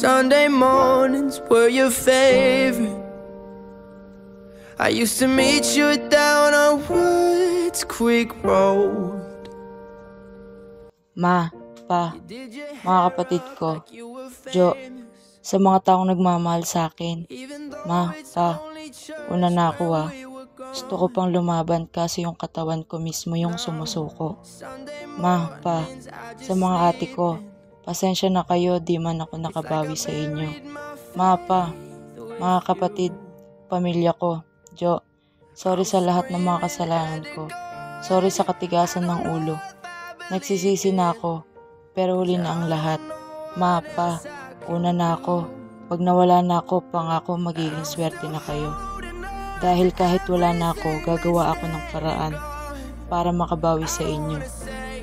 Sunday mornings were your favorite. I used to meet you down on Woods Creek Road. Ma, Pa, mga kapatid ko, Jo, sa mga taong nagmamahal sa akin. Ma, Pa, una na ako Gusto ko pang lumaban kasi yung katawan ko mismo yung sumusuko. Ma, Pa, sa mga ate ko, pasensya na kayo, di man ako nakabawi sa inyo. Ma, Pa, mga kapatid, pamilya ko, Jo, sorry sa lahat ng mga kasalanan ko. Sorry sa katigasan ng ulo. Nagsisisi na ako, pero huli na ang lahat. Ma, Pa, una na ako. Pag nawala na ako, pangako magiging swerte na kayo. Dahil kahit wala na ako, gagawa ako ng paraan para makabawi sa inyo.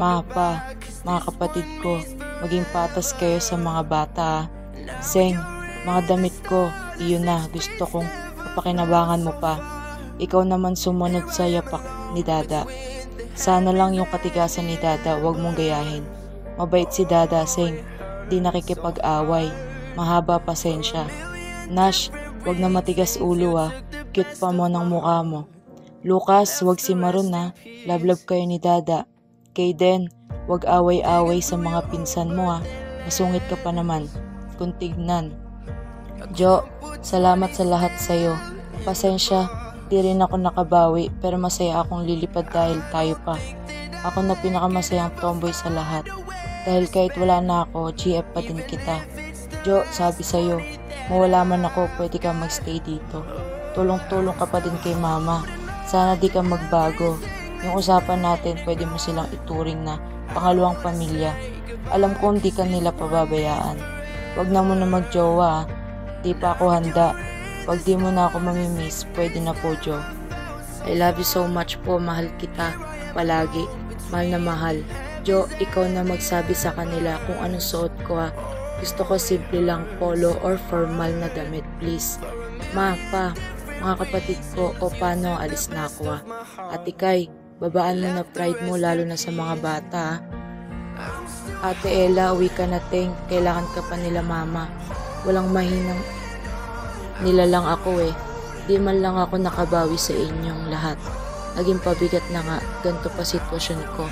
Ma, Pa, mga kapatid ko, maging patas kayo sa mga bata. Seng, mga damit ko, iyon na, gusto kong mapakinabangan mo pa. Ikaw naman sumunod sa yapak ni Dada. Sana lang yung katigasan ni Dada, wag mong gayahin. Mabait si Dada, Seng, di nakikipag-away. Mahaba pasensya. Nash, wag na matigas ulo Cute pa mo ng mukha mo. Lucas, wag si Maron Lablab kayo ni Dada. Kayden, wag away-away sa mga pinsan mo Masungit ka pa naman. Kung tignan. Jo, salamat sa lahat sa'yo. Pasensya, di rin ako nakabawi pero masaya akong lilipad dahil tayo pa. Ako na pinakamasayang tomboy sa lahat. Dahil kahit wala na ako, GF pa din kita. Jo, sabi sa'yo, mawala man ako, pwede ka magstay dito. Tulong-tulong ka pa din kay mama. Sana di ka magbago. Yung usapan natin, pwede mo silang ituring na pangalawang pamilya. Alam kong di ka nila pababayaan. Wag na muna magjowa Di pa ako handa. Pag di mo na ako mamimiss, pwede na po, Jo. I love you so much po. Mahal kita. Palagi. Mahal na mahal. Jo, ikaw na magsabi sa kanila kung anong suot ko Gusto ko simple lang polo or formal na damit, please. Ma, Pa, mga kapatid ko, o paano, alis na ako Ate Kay, babaan mo na pride mo lalo na sa mga bata Ate Ella, uwi ka na ting. Kailangan ka pa nila mama. Walang mahinang nila lang ako Di man lang ako nakabawi sa inyong lahat. Naging pabigat na nga, ganito pa sitwasyon ko.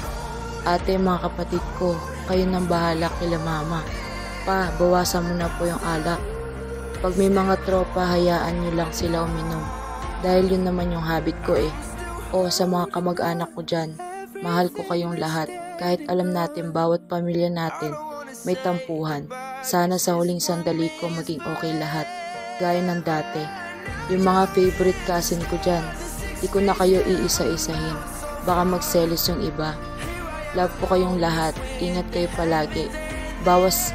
Ate, mga kapatid ko, kayo nang bahala kila mama. Pa, bawasan mo na po yung alak. Pag may mga tropa, hayaan nyo lang sila uminom. Dahil yun naman yung habit ko O sa mga kamag-anak ko dyan, mahal ko kayong lahat. Kahit alam natin bawat pamilya natin may tampuhan. Sana sa huling sandali ko maging okay lahat. Gaya ng dati. Yung mga favorite cousin ko dyan, di ko na kayo iisa-isahin. Baka magselos yung iba. Love ko kayong lahat. Ingat kayo palagi. Bawas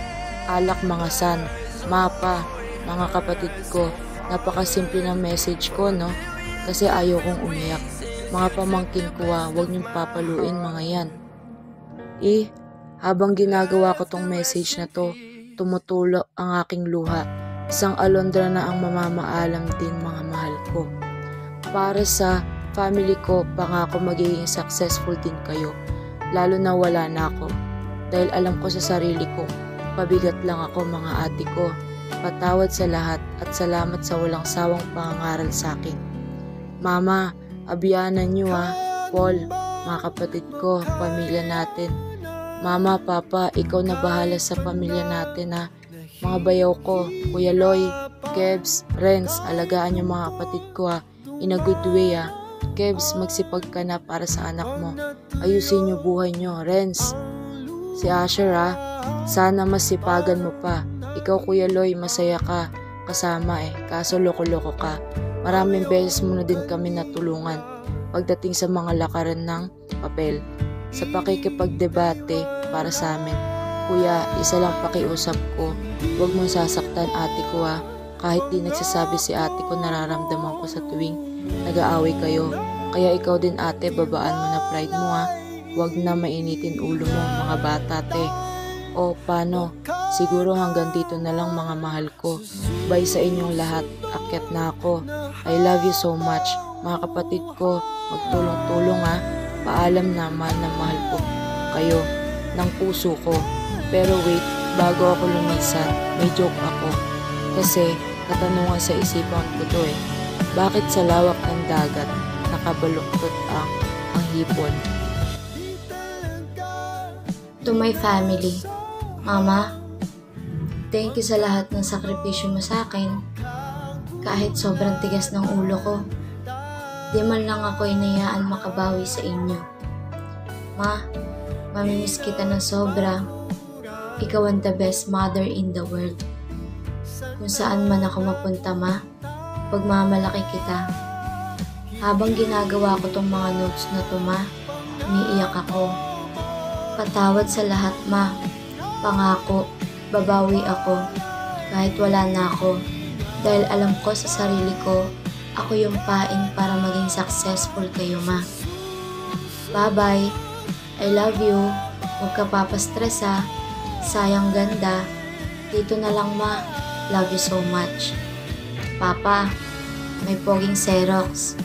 alak mga san. Mapa, mga kapatid ko, napakasimple ng message ko, no? Kasi ayaw kong umiyak. Mga pamangkin ko wag niyong papaluin mga yan. Habang ginagawa ko tong message na to, tumutulo ang aking luha. Isang alondra na ang mamamaalam din mga mahal ko. Para sa family ko, pangako magiging successful din kayo. Lalo na wala na ako. Dahil alam ko sa sarili ko, pabigat lang ako mga ate ko. Patawad sa lahat at salamat sa walang sawang pangangaral sa akin. Mama, abiyanan niyo Paul, mga kapatid ko, pamilya natin. Mama, Papa, ikaw na bahala sa pamilya natin Mga bayaw ko, Kuya Loy, Kebs, Renz, alagaan yung mga kapatid ko in a good way Kebs, magsipag ka na para sa anak mo. Ayusin niyo buhay niyo, Renz. Si Asher sana masipagan mo pa. Ikaw, Kuya Loy, masaya ka kasama kaso loko-loko ka. Maraming beses mo na din kami natulungan pagdating sa mga lakaran ng papel. Sa pakikipagdebate para sa amin. Kuya, isa lang pakiusap ko. Huwag mong sasaktan ate ko Kahit di nagsasabi si ate ko, nararamdaman ko sa tuwing nag-aaway kayo. Kaya ikaw din ate, babaan mo na pride mo Huwag na mainitin ulo mo mga bata O paano? Siguro hanggang dito na lang mga mahal ko. Bye sa inyong lahat. Akyat na ako. I love you so much. Mga kapatid ko, magtulong-tulong Paalam na mahal ko kayo ng puso ko. Pero wait, bago ako lumisan, may joke ako. Kasi katanungan sa isipan ko to eh. Bakit sa lawak ng dagat nakabaluktot ang hipon? To my family, Mama, thank you sa lahat ng sakripisyo mo sa akin. Kahit sobrang tigas ng ulo ko, di man lang ako inayaan makabawi sa inyo. Ma, mamimiss kita ng sobra. Ikaw ang the best mother in the world. Kung saan man ako mapunta, Ma, pagmamalaki kita. Habang ginagawa ko tong mga notes na to, Ma, umiiyak ako. Patawad sa lahat, Ma. Pangako, babawi ako. Kahit wala na ako. Dahil alam ko sa sarili ko, ako yung pain para maging successful kayo, Ma. Bye-bye. I love you. Huwag ka papastress, ha. Sayang ganda. Dito na lang, Ma. Love you so much. Papa, may poging Xerox.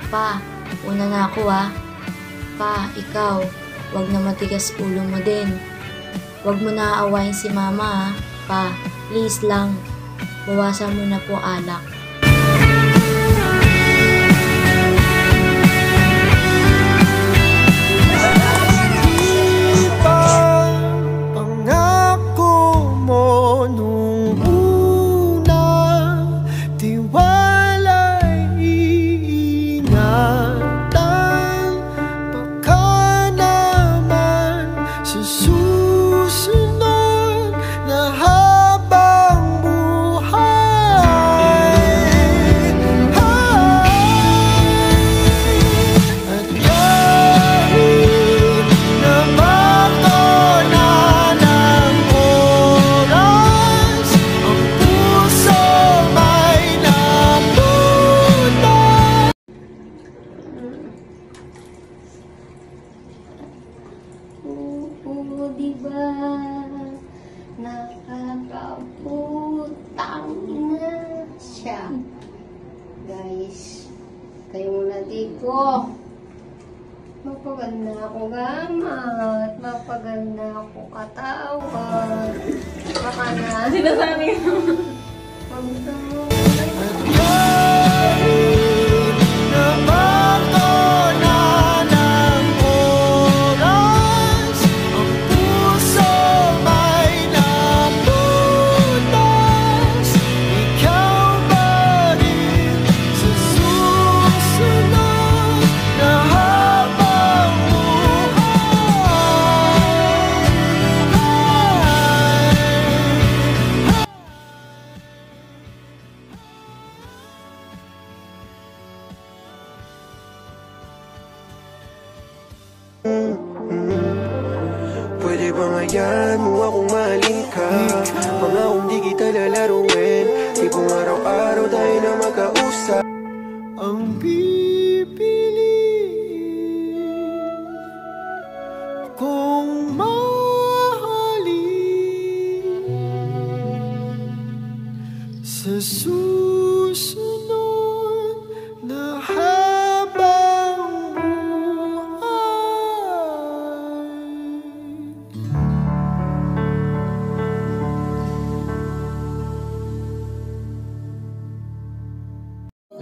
Pa, una na ako, ha. Pa, ikaw, huwag na matigas ulo mo din. Huwag mo na aawayin si Mama, ha. Pa, please lang. Bawasan mo na po alak. Diba? Nakakaputang na siya. Guys, kayo muna dito. Mapaganda ako gamat. Mapaganda ako katawan. Baka na. Sinasabi mo. Magdamo. Pwede bang hayaan mo akong mahalin ka? Mga kung di kita lalaruin, tipong araw-araw tayo na magkausap. Ang pipiliin kong mahalin sa susunod na habang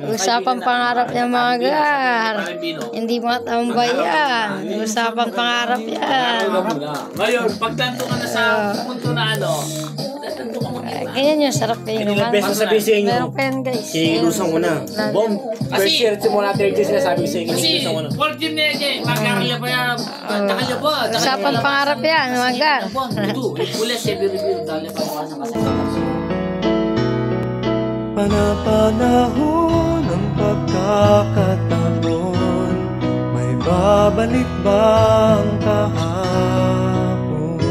Usapang pangarap niya mga gar. Hindi mga tambayan. Usapang pangarap yan. Ngayon, pagtanto ka na sa punto na ano, tatanto ka Ganyan yung sarap kayo. Kanina best na sabihin sa inyo. Meron pa yan guys. Ilusan ko na. Bom, first year simula 30 sinasabi ko sa inyo. kasi Ilusan ko na. 14 na yan, magkakalya pa yan. Takalya po. Usapang pangarap yan mga gar. Ito, ulit, review, talya pa sa kasama. Panapanahon ng pagkakataon, may babalik bang kahapon?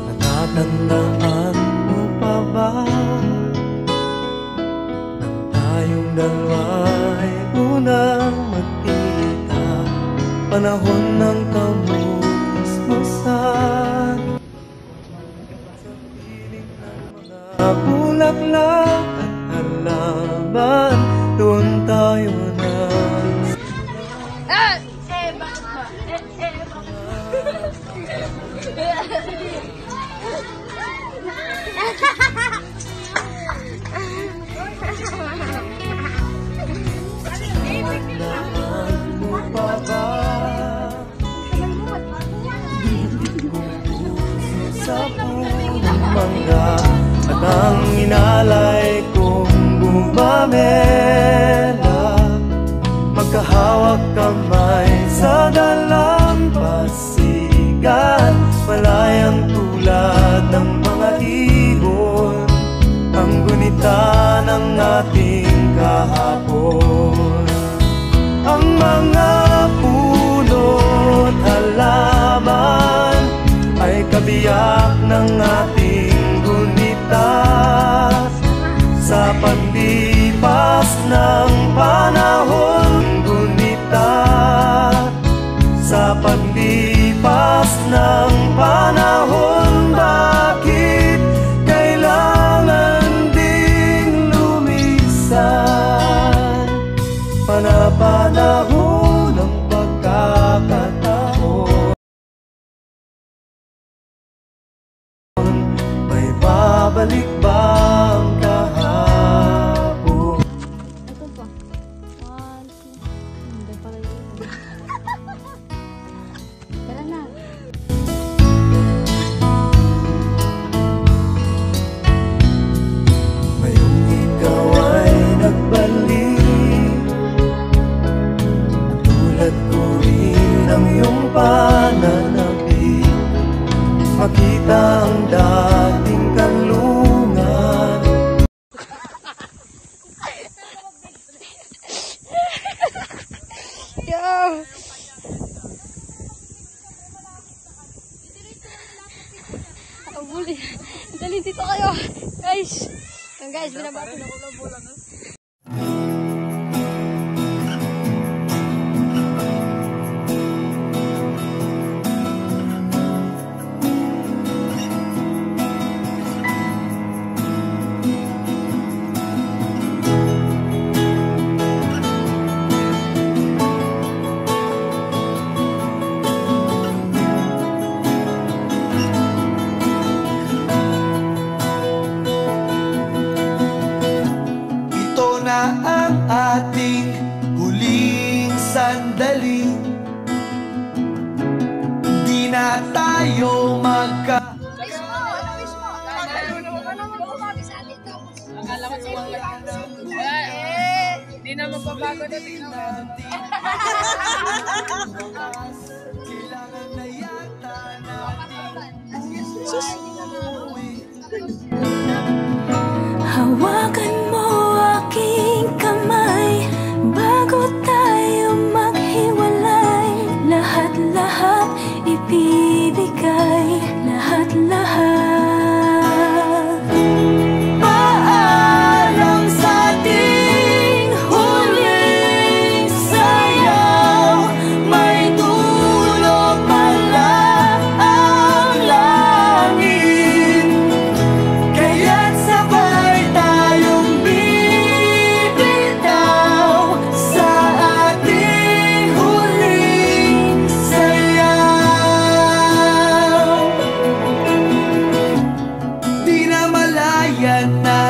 Natatandaan mo pa ba nang tayong dalawa'y unang magkita, panahon ng kamusmusan, sa bulaklak at halaman, doon tayo na At ang inalay kong gumamela, magkahawak kamay sa dalampasigan, malayang tulad ng mga ibon, ang gunita ng ating kahapon. Ang mga puno't halaman ay kabiyak ng ating gunita sa paglipas ng panahon. Gunita sa paglipas ng panahon, bakit kailangan ding lumisan? Panapanahon ng pagkakataon, may babalik ba ang kahapon? Ito pa. 1, 2. Hindi pala yun. Tara na. Ngayong ikaw ay nagbalik, tulad ko rin ang iyong pananabik, makita ang dating kanlungan. Dali dito kayo. Guys. Guys, binabati na ko na bola. Ito na ang ating huling sandali, di na tayo magka... Hindi na magbabago na tingnan mo. Kailangan na yata Hawakan mo aking kamay bago tayo maghiwalay. Lahat-lahat ibibigay, lahat-lahat. Paalam sa ating huling sayaw, may dulo pala ang langit, kaya't sabay tayong bibitaw sa ating huling sayaw. Di na malayan na,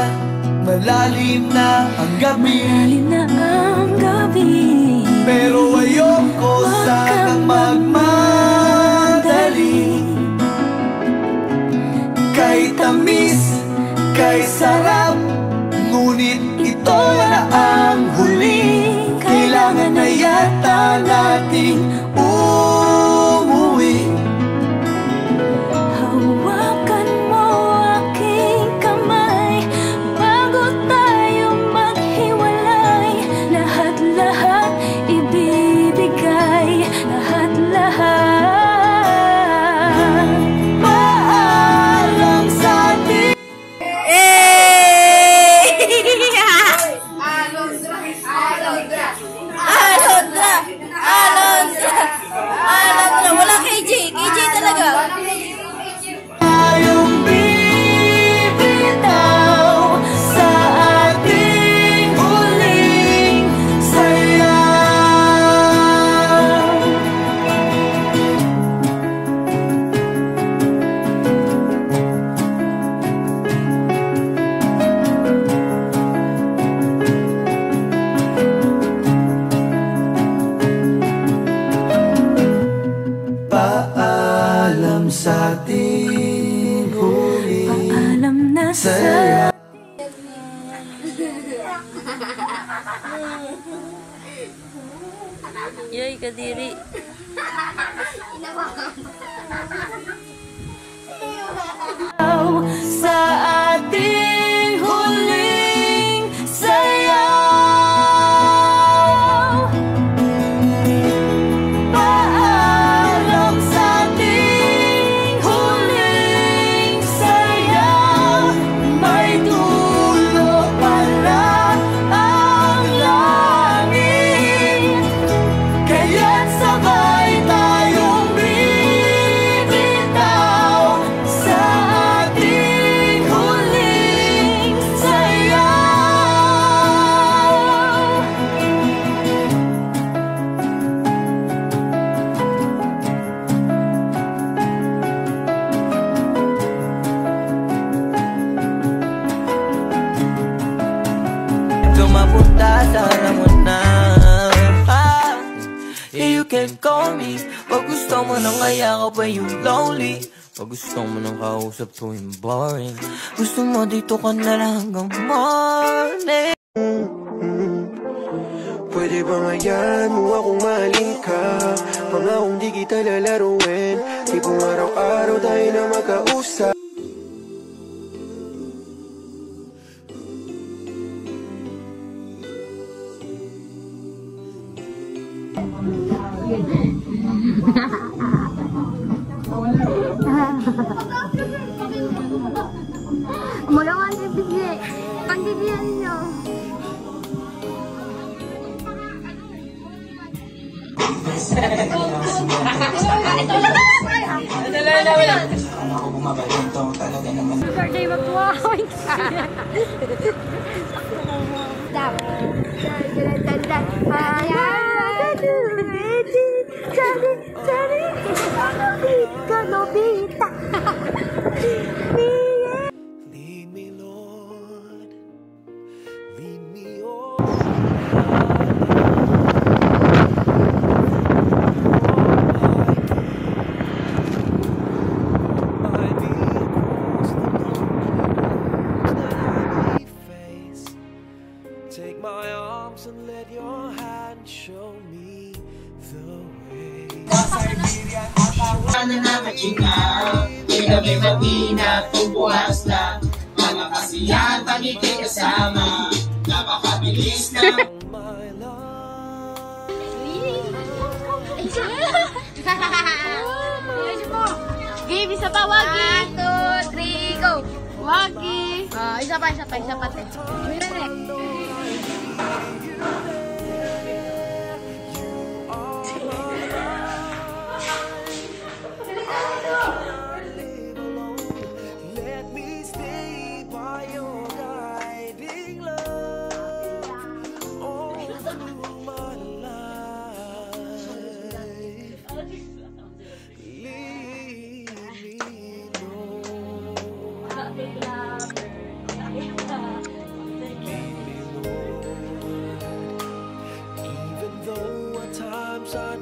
malalim na ang gabi, Lalim na ang gabi, pero ayoko sanang magmadali. Kay tamis, kay sarap, ngunit ito na ang huli. Kailangan na yata nating umuwi. hawakan mo aking kamay bago tayo maghiwalay. Lahat-lahat ibibigay, lahat-lahat. Paalam sa ating Alondra! Alondra! Yay, Kadiri. Sa ating huling sayaw, paalam sa ating huling sayaw, may dulo para ang langit, kaya't sabay tayong bibitaw sa ating huling sayaw. Mapunta sana mo na You can call me pag gusto mo nang ayakap pa yung lonely, pag gusto mo nang kausap ko yung boring, gusto mo dito ka na lang hanggang morning. Pwede ba ngayon mo akong mahalin ka? Pangakong di kita lalaruin, tipong araw-araw tayo na magkausap. Magawa niyo bigay. Pagdidiyan niyo. Birthday magtuwawin ka. Lead me, Lord, lead me on. Take my arms and let your hand show me the way. My love. Game, isa pa, Wagi. 1, 2, 3, go. Wagi. Isa pa. Let me stay by your guiding love all through my life. Lead me, Lord. Even though at times I'd